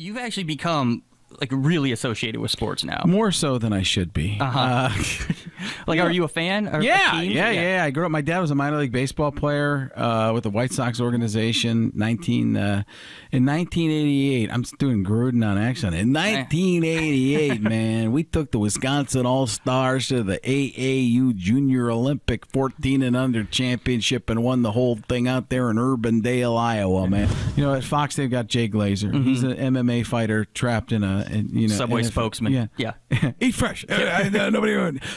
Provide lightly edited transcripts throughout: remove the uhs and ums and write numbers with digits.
you've actually become like really associated with sports now. More so than I should be. Like, are you a fan? Or Yeah. I grew up. My dad was a minor league baseball player with the White Sox organization. In 1988, I'm doing Gruden on action. In 1988, man, we took the Wisconsin All-Stars to the AAU Junior Olympic 14 and under championship and won the whole thing out there in Urbandale, Iowa, man. You know, at Fox they've got Jay Glazer. He's an MMA fighter trapped in a Subway spokesman. Yeah. Eat fresh. Nobody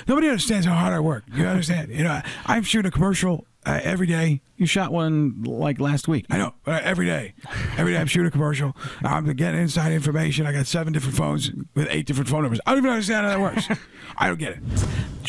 understands how hard I work. You understand? You know, I'm shooting a commercial every day. You shot one like last week. I know. Every day. Every day I'm shooting a commercial. I'm getting inside information. I got 7 different phones with 8 different phone numbers. I don't even understand how that works. I don't get it.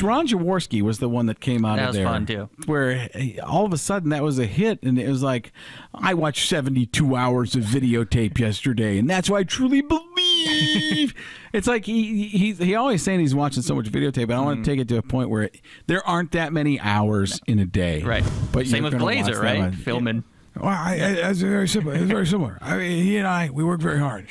Ron Jaworski was the one that came out of there. That was fun, too. Where all of a sudden that was a hit, and it was like, I watched 72 hours of videotape yesterday, and that's why I truly believe. It's like he always saying he's watching so much videotape, but I want to take it to a point where there aren't that many hours in a day. Right. But same with Glazer, right? Filming. Well, it's very simple. It's very similar. I mean, he and I, we work very hard.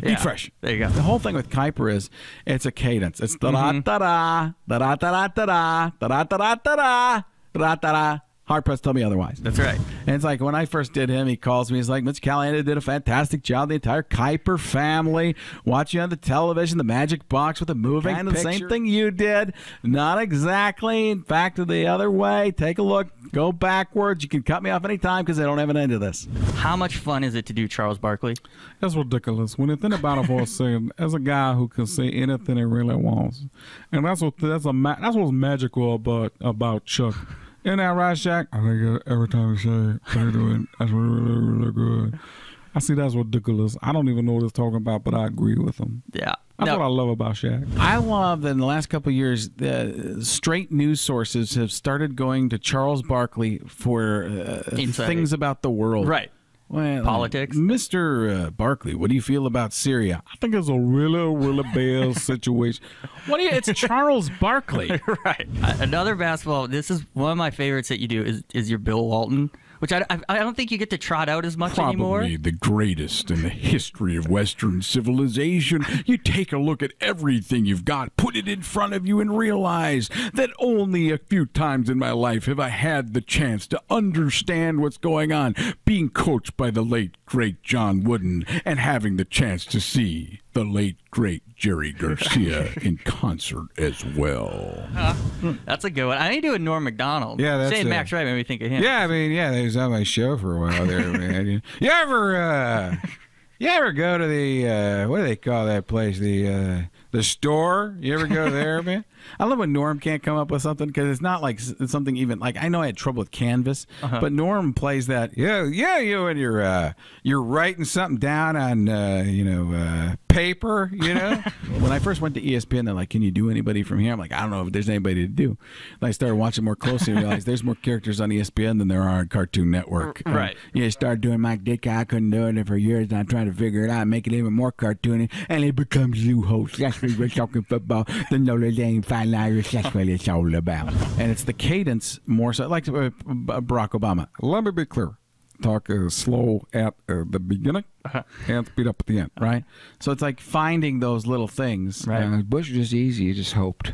Eat fresh. There you go. The whole thing with Kuiper is it's a cadence. It's da-da-da-da, da-da-da-da-da, da-da-da-da-da, da-da-da-da. Hard pressed to tell me otherwise. That's right. And it's like when I first did him, he calls me. He's like, Mr. Caliendo did a fantastic job. The entire Kuiper family watching on the television, the magic box with the moving kind of the same thing you did. Not exactly. In fact, the other way. Take a look. Go backwards. You can cut me off anytime because I don't have an end to this. How much fun is it to do Charles Barkley? That's ridiculous. When you think about it for a second, as a guy who can say anything he really wants, and that's what's magical about Chuck. Isn't that right, Shaq? I think every time he say they do it, that's really, really good. I see that's ridiculous. I don't even know what he's talking about, but I agree with him. Yeah. That's what I love about Shaq. I love that in the last couple of years, the straight news sources have started going to Charles Barkley for things about the world. Right. Well, politics. Mr. Barkley, what do you feel about Syria? I think it's a really, really bad situation. It's Charles Barkley. Right. Another basketball, this is one of my favorites that you do is your Bill Walton, which I don't think you get to trot out as much anymore. Probably the greatest in the history of Western civilization. You take a look at everything you've got, put it in front of you, and realize that only a few times in my life have I had the chance to understand what's going on, being coached by the late, great John Wooden and having the chance to see the late, great Jerry Garcia in concert as well. That's a good one. I need to do a Norm Macdonald. Yeah, that's Saying Max Wright made me think of him. Yeah, I mean, he was on my show for a while there, man. You ever go to the what do they call that place? The store? You ever go there, man? I love when Norm can't come up with something because it's not like it's something even like I know I had trouble with Canvas, but Norm plays that. Yeah, you and you're writing something down on paper. You know, when I first went to ESPN, they're like, "Can you do anybody from here?" I'm like, "I don't know if there's anybody to do." And I started watching more closely and realized there's more characters on ESPN than there are on Cartoon Network. Right. Started doing Mike Dick. I couldn't do it for years, and I'm trying to figure it out, and make it even more cartoony, and it becomes you host. That's when we're talking football. The Notre Dame Fine Irish. That's what it's all about. And it's the cadence more so, like Barack Obama. Let me be clear. Talk slow at the beginning and speed up at the end. Right? So it's like finding those little things. Right. Bush was just easy. You just hoped.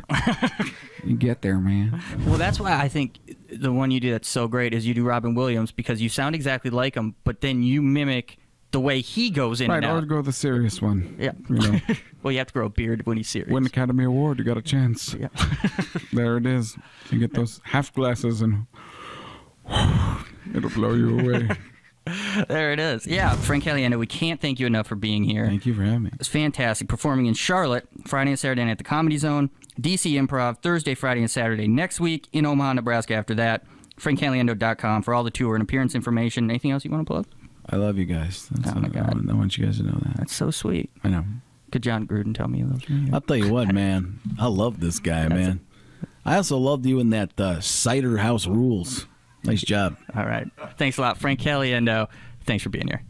You get there, man. Well, that's why I think the one you do that's so great is you do Robin Williams because you sound exactly like him, but then you mimic the way he goes in and out. Right, or go the serious one. Yeah. You know. Well, you have to grow a beard when he's serious. Win the Academy Award, you got a chance. Yeah. There it is. You get those half glasses and it'll blow you away. There it is. Yeah, Frank Caliendo, we can't thank you enough for being here. Thank you for having me. It's fantastic. Performing in Charlotte, Friday and Saturday night at the Comedy Zone, DC Improv, Thursday, Friday, and Saturday next week, in Omaha, Nebraska after that. FrankCaliendo.com for all the tour and appearance information. Anything else you want to plug? I love you guys. Oh, my God. I want you guys to know that. That's so sweet. I know. Could John Gruden tell me he loves me? I'll tell you what, man. I love this guy, man. I also loved you in that Cider House Rules. Nice job. All right. Thanks a lot, Frank Caliendo. Thanks for being here.